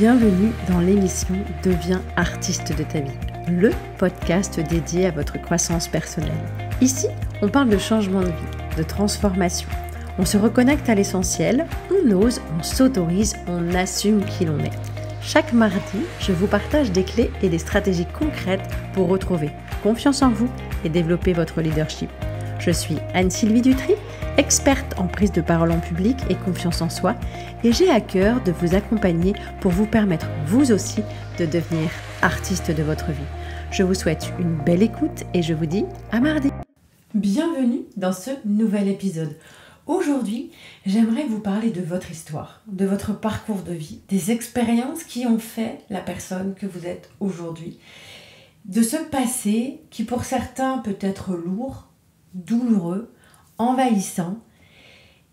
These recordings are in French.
Bienvenue dans l'émission Deviens artiste de ta vie, le podcast dédié à votre croissance personnelle. Ici, on parle de changement de vie, de transformation. On se reconnecte à l'essentiel, on ose, on s'autorise, on assume qui l'on est. Chaque mardi, je vous partage des clés et des stratégies concrètes pour retrouver confiance en vous et développer votre leadership. Je suis Anne-Sylvie Dutry, experte en prise de parole en public et confiance en soi, et j'ai à cœur de vous accompagner pour vous permettre, vous aussi, de devenir artiste de votre vie. Je vous souhaite une belle écoute et je vous dis à mardi. Bienvenue dans ce nouvel épisode. Aujourd'hui, j'aimerais vous parler de votre histoire, de votre parcours de vie, des expériences qui ont fait la personne que vous êtes aujourd'hui, de ce passé qui pour certains peut être lourd, douloureux, envahissant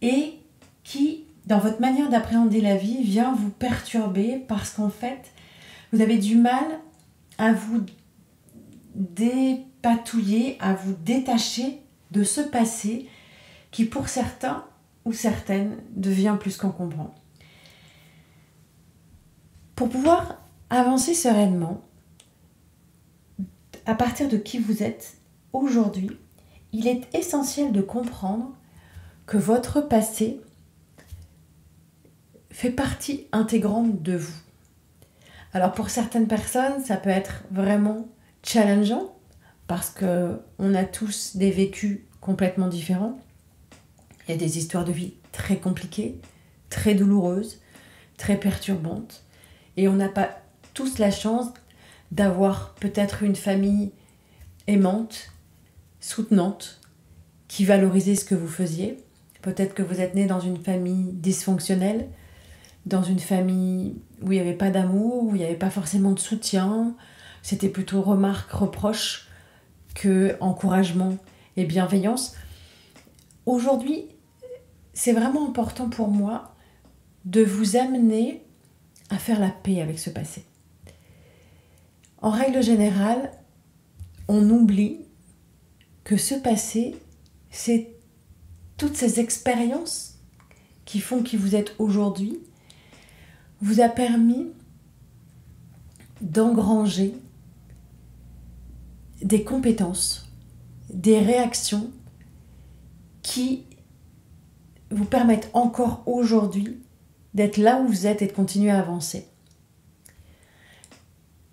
et qui, dans votre manière d'appréhender la vie, vient vous perturber parce qu'en fait, vous avez du mal à vous dépatouiller, à vous détacher de ce passé qui, pour certains ou certaines, devient plus qu'encombrant. Pour pouvoir avancer sereinement, à partir de qui vous êtes aujourd'hui, il est essentiel de comprendre que votre passé fait partie intégrante de vous. Alors pour certaines personnes, ça peut être vraiment challengeant parce qu'on a tous des vécus complètement différents. Il y a des histoires de vie très compliquées, très douloureuses, très perturbantes. Et on n'a pas tous la chance d'avoir peut-être une famille aimante, soutenante, qui valorisait ce que vous faisiez. Peut-être que vous êtes né dans une famille dysfonctionnelle, dans une famille où il n'y avait pas d'amour, où il n'y avait pas forcément de soutien. C'était plutôt remarques, reproches que encouragement et bienveillance. Aujourd'hui, c'est vraiment important pour moi de vous amener à faire la paix avec ce passé. En règle générale, on oublie que ce passé, c'est toutes ces expériences qui font qui vous êtes aujourd'hui, vous a permis d'engranger des compétences, des réactions qui vous permettent encore aujourd'hui d'être là où vous êtes et de continuer à avancer.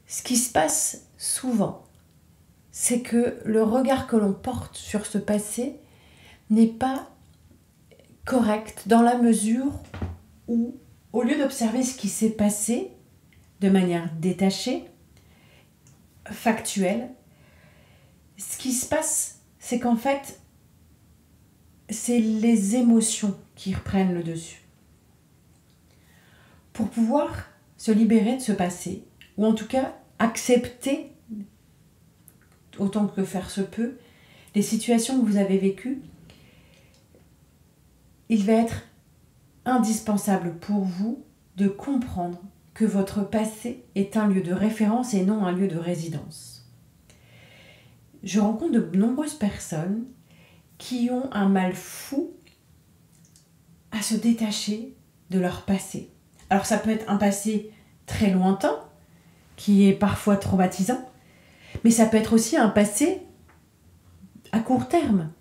Ce qui se passe souvent, c'est que le regard que l'on porte sur ce passé n'est pas correct dans la mesure où, au lieu d'observer ce qui s'est passé de manière détachée, factuelle, ce qui se passe, c'est qu'en fait, c'est les émotions qui reprennent le dessus. Pour pouvoir se libérer de ce passé, ou en tout cas accepter autant que faire se peut, les situations que vous avez vécues, il va être indispensable pour vous de comprendre que votre passé est un lieu de référence et non un lieu de résidence. Je rencontre de nombreuses personnes qui ont un mal fou à se détacher de leur passé. Alors ça peut être un passé très lointain, qui est parfois traumatisant, mais ça peut être aussi un passé à court terme.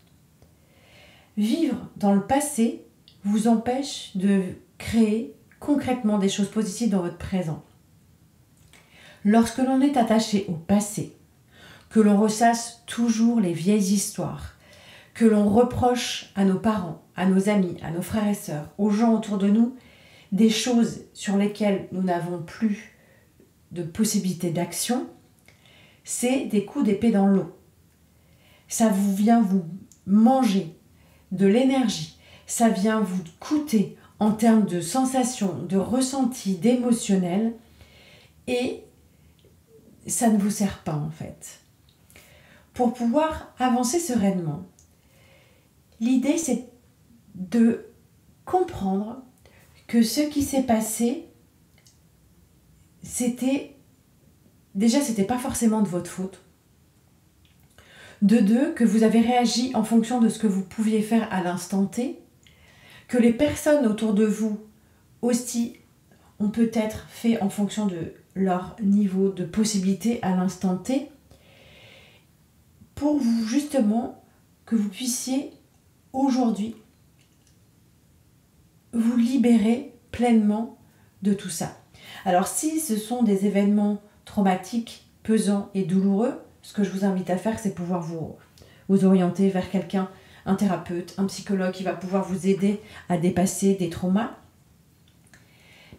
Vivre dans le passé vous empêche de créer concrètement des choses positives dans votre présent. Lorsque l'on est attaché au passé, que l'on ressasse toujours les vieilles histoires, que l'on reproche à nos parents, à nos amis, à nos frères et sœurs, aux gens autour de nous, des choses sur lesquelles nous n'avons plus de possibilité d'action, c'est des coups d'épée dans l'eau. Ça vient vous manger de l'énergie, ça vient vous coûter en termes de sensations, de ressentis, d'émotionnel, et ça ne vous sert pas en fait. Pour pouvoir avancer sereinement, l'idée c'est de comprendre que ce qui s'est passé, c'était pas forcément de votre faute. De deux, que vous avez réagi en fonction de ce que vous pouviez faire à l'instant T, que les personnes autour de vous aussi ont peut-être fait en fonction de leur niveau de possibilité à l'instant T, pour vous justement que vous puissiez aujourd'hui vous libérer pleinement de tout ça. Alors si ce sont des événements traumatiques, pesants et douloureux, ce que je vous invite à faire, c'est pouvoir vous orienter vers quelqu'un, un thérapeute, un psychologue qui va pouvoir vous aider à dépasser des traumas.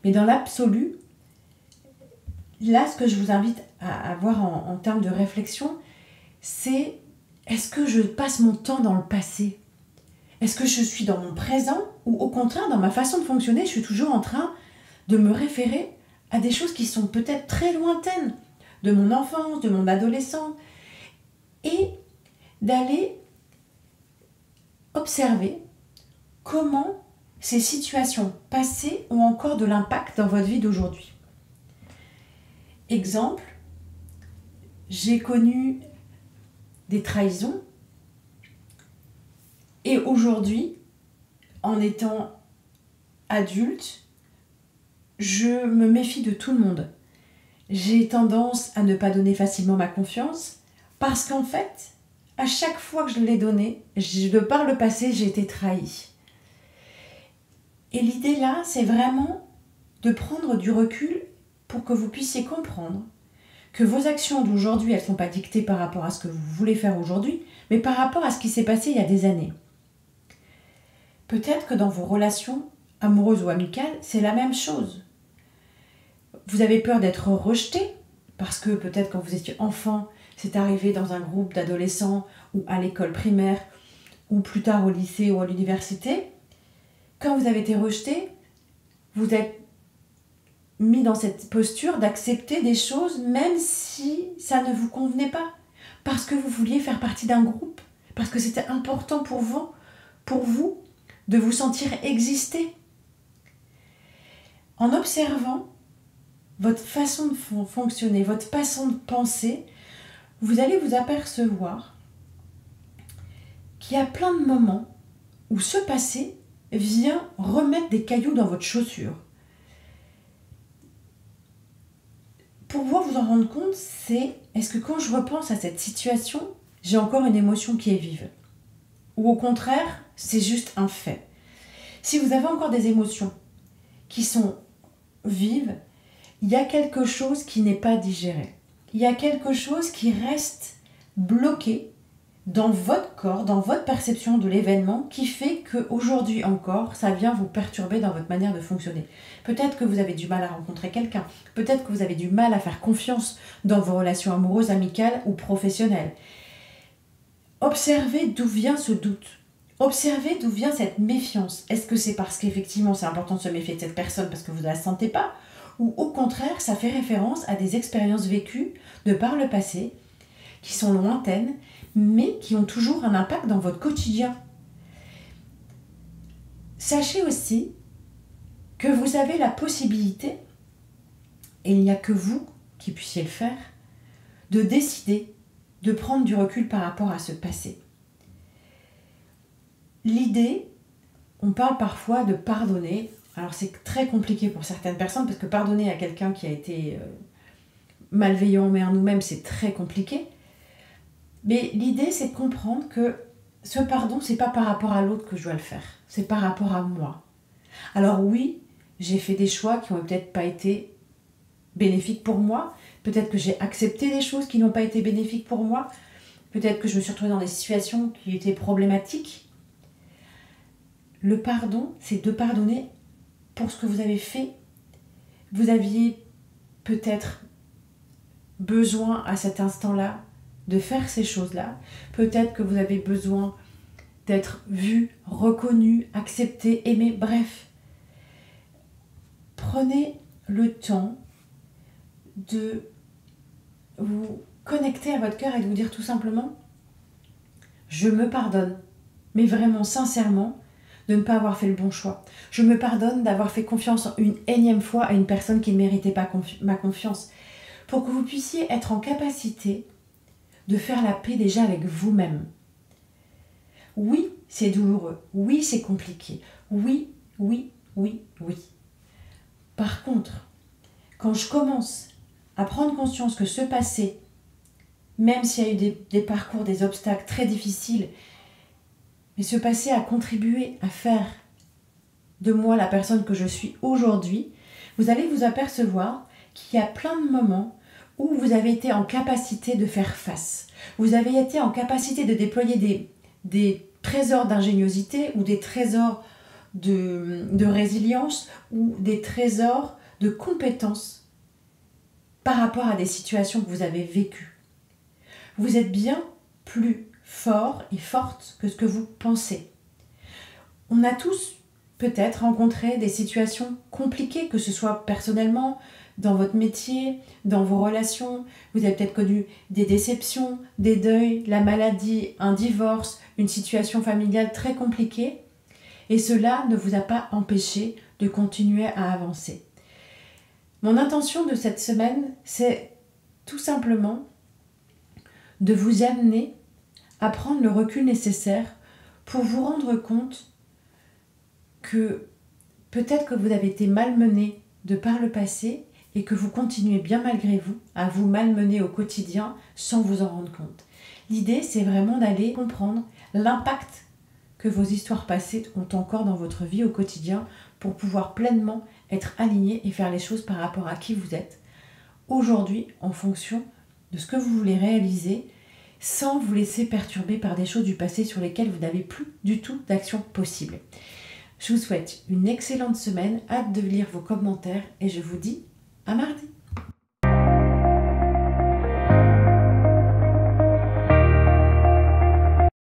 Mais dans l'absolu, là, ce que je vous invite à avoir en termes de réflexion, c'est: est-ce que je passe mon temps dans le passé? Est-ce que je suis dans mon présent? Ou au contraire, dans ma façon de fonctionner, je suis toujours en train de me référer à des choses qui sont peut-être très lointaines de mon enfance, de mon adolescence, et d'aller observer comment ces situations passées ont encore de l'impact dans votre vie d'aujourd'hui. Exemple, j'ai connu des trahisons et aujourd'hui, en étant adulte, je me méfie de tout le monde. J'ai tendance à ne pas donner facilement ma confiance parce qu'en fait, à chaque fois que je l'ai donnée, de par le passé, j'ai été trahie. Et l'idée là, c'est vraiment de prendre du recul pour que vous puissiez comprendre que vos actions d'aujourd'hui, elles ne sont pas dictées par rapport à ce que vous voulez faire aujourd'hui, mais par rapport à ce qui s'est passé il y a des années. Peut-être que dans vos relations amoureuses ou amicales, c'est la même chose. Vous avez peur d'être rejeté, parce que peut-être quand vous étiez enfant, c'est arrivé dans un groupe d'adolescents ou à l'école primaire, ou plus tard au lycée ou à l'université. Quand vous avez été rejeté, vous êtes mis dans cette posture d'accepter des choses même si ça ne vous convenait pas, parce que vous vouliez faire partie d'un groupe, parce que c'était important pour vous de vous sentir exister. En observant votre façon de fonctionner, votre façon de penser, vous allez vous apercevoir qu'il y a plein de moments où ce passé vient remettre des cailloux dans votre chaussure. Pour vous en rendre compte, c'est: est-ce que quand je repense à cette situation, j'ai encore une émotion qui est vive? Ou au contraire, c'est juste un fait? Si vous avez encore des émotions qui sont vives, il y a quelque chose qui n'est pas digéré. Il y a quelque chose qui reste bloqué dans votre corps, dans votre perception de l'événement, qui fait qu'aujourd'hui encore, ça vient vous perturber dans votre manière de fonctionner. Peut-être que vous avez du mal à rencontrer quelqu'un, peut-être que vous avez du mal à faire confiance dans vos relations amoureuses, amicales ou professionnelles. Observez d'où vient ce doute. Observez d'où vient cette méfiance. Est-ce que c'est parce qu'effectivement c'est important de se méfier de cette personne parce que vous ne la sentez pas? Ou au contraire, ça fait référence à des expériences vécues de par le passé, qui sont lointaines, mais qui ont toujours un impact dans votre quotidien. Sachez aussi que vous avez la possibilité, et il n'y a que vous qui puissiez le faire, de décider de prendre du recul par rapport à ce passé. L'idée, on parle parfois de pardonner. Alors c'est très compliqué pour certaines personnes, parce que pardonner à quelqu'un qui a été malveillant envers nous-mêmes, c'est très compliqué. Mais l'idée, c'est de comprendre que ce pardon, c'est pas par rapport à l'autre que je dois le faire, c'est par rapport à moi. Alors oui, j'ai fait des choix qui n'ont peut-être pas été bénéfiques pour moi, peut-être que j'ai accepté des choses qui n'ont pas été bénéfiques pour moi, peut-être que je me suis retrouvée dans des situations qui étaient problématiques. Le pardon, c'est de pardonner pour ce que vous avez fait. Vous aviez peut-être besoin à cet instant-là de faire ces choses-là. Peut-être que vous avez besoin d'être vu, reconnu, accepté, aimé, bref. Prenez le temps de vous connecter à votre cœur et de vous dire tout simplement: je me pardonne, mais vraiment sincèrement, de ne pas avoir fait le bon choix. Je me pardonne d'avoir fait confiance une énième fois à une personne qui ne méritait pas ma confiance. Pour que vous puissiez être en capacité de faire la paix déjà avec vous-même. Oui, c'est douloureux. Oui, c'est compliqué. Oui. Par contre, quand je commence à prendre conscience que ce passé, même s'il y a eu des parcours, des obstacles très difficiles, mais ce passé a contribué à faire de moi la personne que je suis aujourd'hui, vous allez vous apercevoir qu'il y a plein de moments où vous avez été en capacité de faire face. Vous avez été en capacité de déployer des trésors d'ingéniosité ou des trésors de résilience ou des trésors de compétences par rapport à des situations que vous avez vécues. Vous êtes bien plus fort et forte que ce que vous pensez. On a tous peut-être rencontré des situations compliquées, que ce soit personnellement, dans votre métier, dans vos relations. Vous avez peut-être connu des déceptions, des deuils, la maladie, un divorce, une situation familiale très compliquée. Et cela ne vous a pas empêché de continuer à avancer. Mon intention de cette semaine, c'est tout simplement de vous amener à prendre le recul nécessaire pour vous rendre compte que peut-être que vous avez été malmené de par le passé et que vous continuez bien malgré vous à vous malmener au quotidien sans vous en rendre compte. L'idée, c'est vraiment d'aller comprendre l'impact que vos histoires passées ont encore dans votre vie au quotidien pour pouvoir pleinement être aligné et faire les choses par rapport à qui vous êtes aujourd'hui en fonction de ce que vous voulez réaliser sans vous laisser perturber par des choses du passé sur lesquelles vous n'avez plus du tout d'action possible. Je vous souhaite une excellente semaine, hâte de lire vos commentaires et je vous dis à mardi.